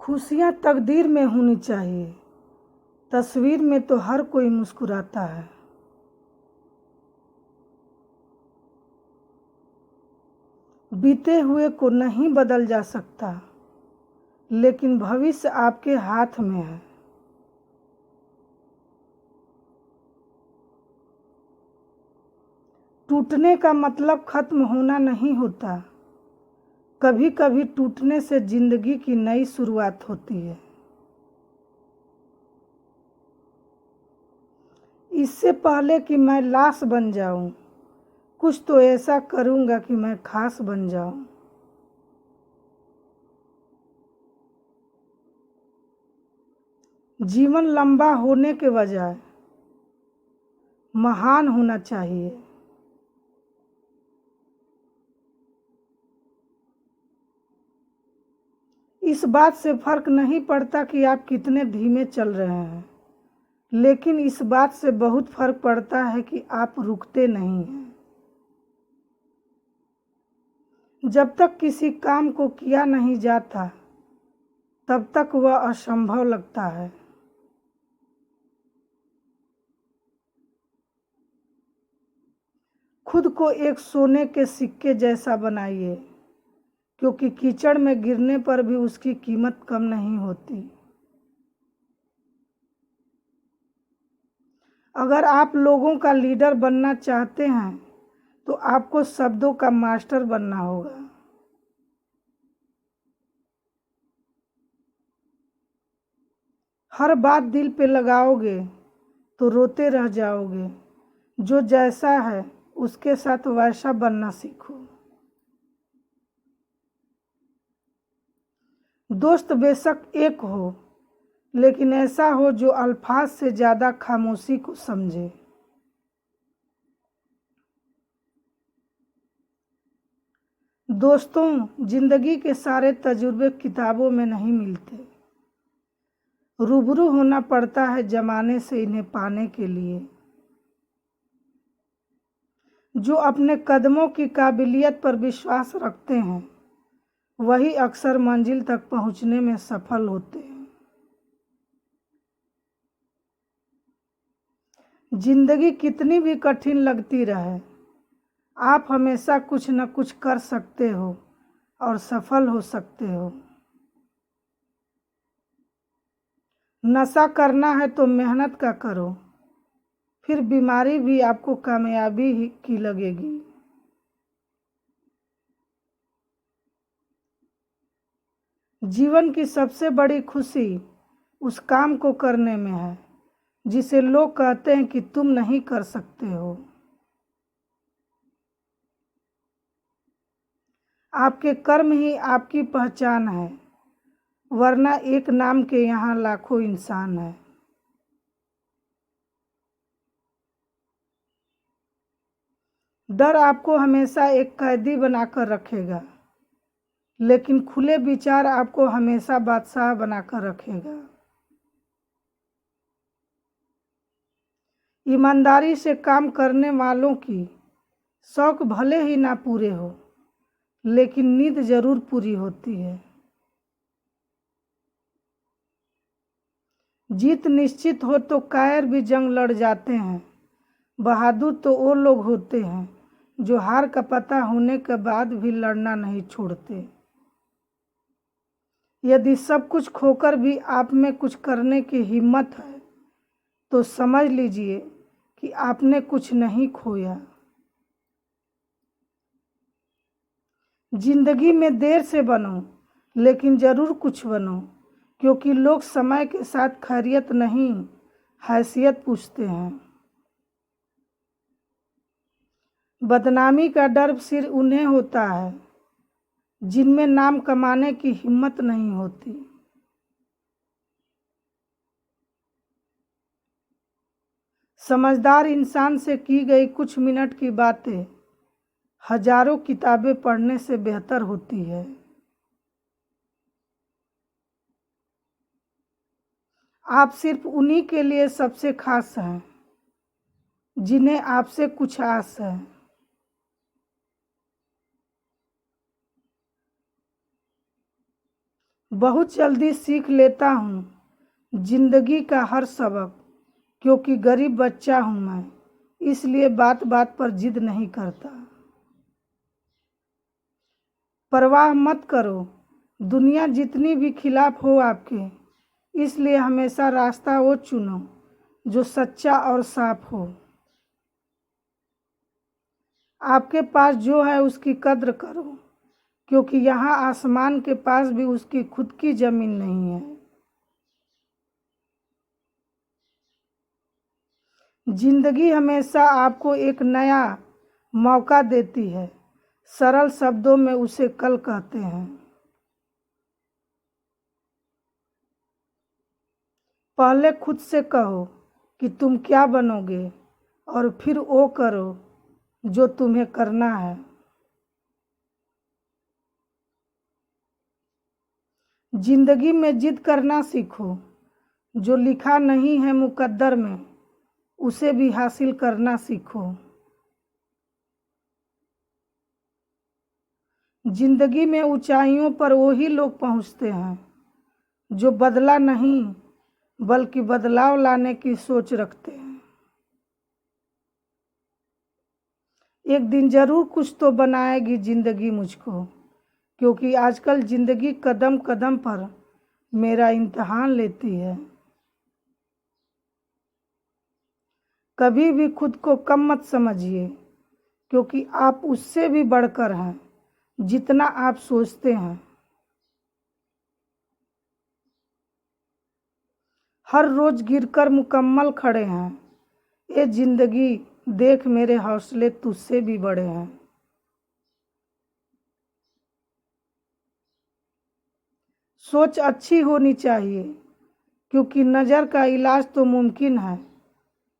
खुशियाँ तकदीर में होनी चाहिए, तस्वीर में तो हर कोई मुस्कुराता है। बीते हुए को नहीं बदल जा सकता, लेकिन भविष्य आपके हाथ में है। टूटने का मतलब खत्म होना नहीं होता, कभी कभी टूटने से जिंदगी की नई शुरुआत होती है। इससे पहले कि मैं लाश बन जाऊं, कुछ तो ऐसा करूंगा कि मैं खास बन जाऊं। जीवन लंबा होने के बजाय महान होना चाहिए। इस बात से फर्क नहीं पड़ता कि आप कितने धीमे चल रहे हैं, लेकिन इस बात से बहुत फर्क पड़ता है कि आप रुकते नहीं हैं। जब तक किसी काम को किया नहीं जाता, तब तक वह असंभव लगता है। खुद को एक सोने के सिक्के जैसा बनाइए, क्योंकि कीचड़ में गिरने पर भी उसकी कीमत कम नहीं होती। अगर आप लोगों का लीडर बनना चाहते हैं, तो आपको शब्दों का मास्टर बनना होगा। हर बात दिल पे लगाओगे तो रोते रह जाओगे। जो जैसा है उसके साथ वैसा बनना सीखो। दोस्त बेशक एक हो, लेकिन ऐसा हो जो अल्फाज से ज्यादा खामोशी को समझे। दोस्तों, जिंदगी के सारे तजुर्बे किताबों में नहीं मिलते। रूबरू होना पड़ता है जमाने से इन्हें पाने के लिए। जो अपने कदमों की काबिलियत पर विश्वास रखते हैं, वही अक्सर मंजिल तक पहुंचने में सफल होते हैं। जिंदगी कितनी भी कठिन लगती रहे, आप हमेशा कुछ न कुछ कर सकते हो और सफल हो सकते हो। नशा करना है तो मेहनत का करो, फिर बीमारी भी आपको कामयाबी ही की लगेगी। जीवन की सबसे बड़ी खुशी उस काम को करने में है जिसे लोग कहते हैं कि तुम नहीं कर सकते हो। आपके कर्म ही आपकी पहचान है, वरना एक नाम के यहाँ लाखों इंसान हैं। डर आपको हमेशा एक कैदी बनाकर रखेगा, लेकिन खुले विचार आपको हमेशा बादशाह बनाकर रखेगा। ईमानदारी से काम करने वालों की शौक भले ही ना पूरे हो, लेकिन नींद जरूर पूरी होती है। जीत निश्चित हो तो कायर भी जंग लड़ जाते हैं। बहादुर तो वो लोग होते हैं जो हार का पता होने के बाद भी लड़ना नहीं छोड़ते। यदि सब कुछ खोकर भी आप में कुछ करने की हिम्मत है, तो समझ लीजिए कि आपने कुछ नहीं खोया। जिंदगी में देर से बनो, लेकिन जरूर कुछ बनो, क्योंकि लोग समय के साथ खैरियत नहीं, हैसियत पूछते हैं। बदनामी का डर सिर्फ उन्हें होता है जिनमें नाम कमाने की हिम्मत नहीं होती। समझदार इंसान से की गई कुछ मिनट की बातें हजारों किताबें पढ़ने से बेहतर होती है। आप सिर्फ उन्हीं के लिए सबसे खास हैं जिन्हें आपसे कुछ आस है। बहुत जल्दी सीख लेता हूँ जिंदगी का हर सबक, क्योंकि गरीब बच्चा हूँ मैं, इसलिए बात बात पर जिद नहीं करता। परवाह मत करो, दुनिया जितनी भी खिलाफ हो आपके, इसलिए हमेशा रास्ता वो चुनो जो सच्चा और साफ हो। आपके पास जो है उसकी कद्र करो, क्योंकि यहाँ आसमान के पास भी उसकी खुद की जमीन नहीं है। जिंदगी हमेशा आपको एक नया मौका देती है, सरल शब्दों में उसे कल कहते हैं। पहले खुद से कहो कि तुम क्या बनोगे, और फिर वो करो जो तुम्हें करना है। जिंदगी में जिद करना सीखो, जो लिखा नहीं है मुकद्दर में उसे भी हासिल करना सीखो। जिंदगी में ऊंचाइयों पर वही लोग पहुंचते हैं जो बदला नहीं बल्कि बदलाव लाने की सोच रखते हैं। एक दिन जरूर कुछ तो बनाएगी जिंदगी मुझको, क्योंकि आजकल जिंदगी कदम कदम पर मेरा इम्तिहान लेती है। कभी भी खुद को कम मत समझिए, क्योंकि आप उससे भी बढ़कर हैं जितना आप सोचते हैं। हर रोज गिरकर मुकम्मल खड़े हैं, ये जिंदगी देख मेरे हौसले तुझसे भी बड़े हैं। सोच अच्छी होनी चाहिए, क्योंकि नज़र का इलाज तो मुमकिन है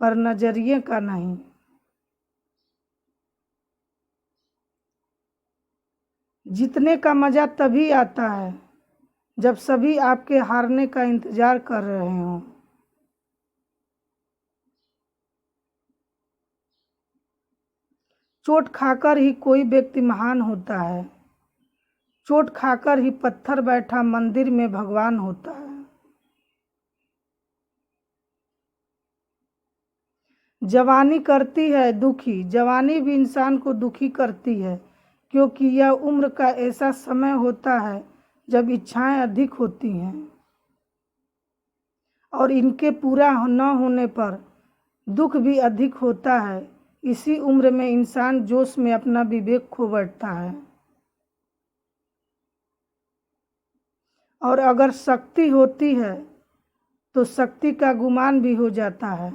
पर नजरिए का नहीं। जीतने का मजा तभी आता है जब सभी आपके हारने का इंतजार कर रहे हों। चोट खाकर ही कोई व्यक्ति महान होता है, चोट खाकर ही पत्थर बैठा मंदिर में भगवान होता है। जवानी करती है दुखी, जवानी भी इंसान को दुखी करती है, क्योंकि यह उम्र का ऐसा समय होता है जब इच्छाएं अधिक होती हैं और इनके पूरा न होने पर दुख भी अधिक होता है। इसी उम्र में इंसान जोश में अपना विवेक खो बैठता है, और अगर शक्ति होती है तो शक्ति का गुमान भी हो जाता है।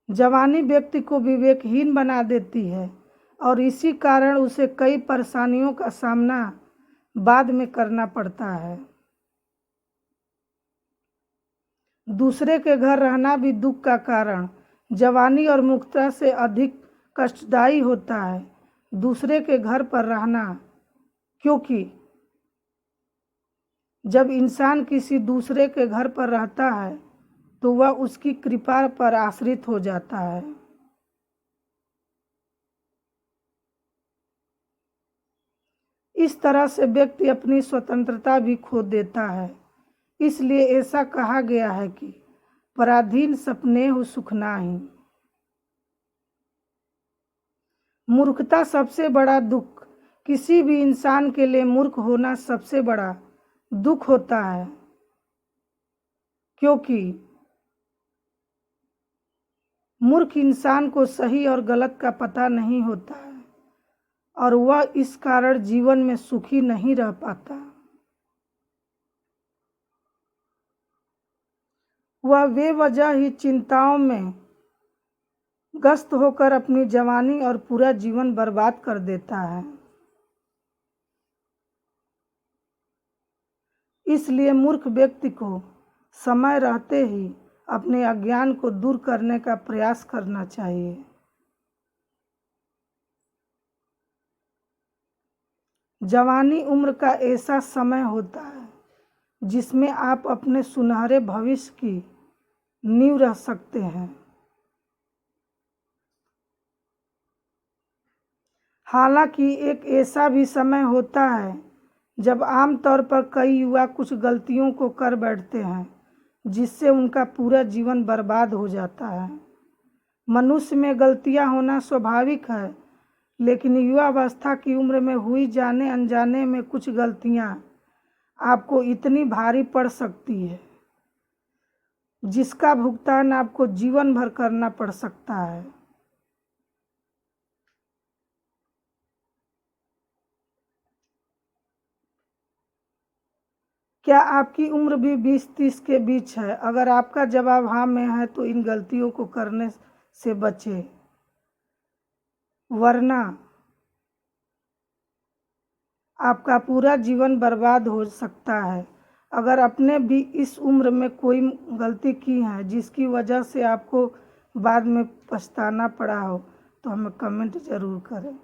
जवानी व्यक्ति को विवेकहीन बना देती है और इसी कारण उसे कई परेशानियों का सामना बाद में करना पड़ता है। दूसरे के घर रहना भी दुख का कारण जवानी और मुक्ता से अधिक कष्टदायी होता है दूसरे के घर पर रहना, क्योंकि जब इंसान किसी दूसरे के घर पर रहता है तो वह उसकी कृपा पर आश्रित हो जाता है। इस तरह से व्यक्ति अपनी स्वतंत्रता भी खो देता है। इसलिए ऐसा कहा गया है कि पराधीन सपने हो सुख नाही। मूर्खता सबसे बड़ा दुख, किसी भी इंसान के लिए मूर्ख होना सबसे बड़ा दुख होता है, क्योंकि मूर्ख इंसान को सही और गलत का पता नहीं होता है और वह इस कारण जीवन में सुखी नहीं रह पाता। वह बेवजह ही चिंताओं में ग्रस्त होकर अपनी जवानी और पूरा जीवन बर्बाद कर देता है। इसलिए मूर्ख व्यक्ति को समय रहते ही अपने अज्ञान को दूर करने का प्रयास करना चाहिए। जवानी उम्र का ऐसा समय होता है जिसमें आप अपने सुनहरे भविष्य की नींव रख सकते हैं। हालांकि एक ऐसा भी समय होता है जब आमतौर पर कई युवा कुछ गलतियों को कर बैठते हैं जिससे उनका पूरा जीवन बर्बाद हो जाता है। मनुष्य में गलतियां होना स्वाभाविक है, लेकिन युवावस्था की उम्र में हुई जाने अनजाने में कुछ गलतियां आपको इतनी भारी पड़ सकती है जिसका भुगतान आपको जीवन भर करना पड़ सकता है। क्या आपकी उम्र भी 20-30 के बीच है? अगर आपका जवाब हाँ में है तो इन गलतियों को करने से बचें, वरना आपका पूरा जीवन बर्बाद हो सकता है। अगर आपने भी इस उम्र में कोई गलती की है जिसकी वजह से आपको बाद में पछताना पड़ा हो तो हमें कमेंट ज़रूर करें।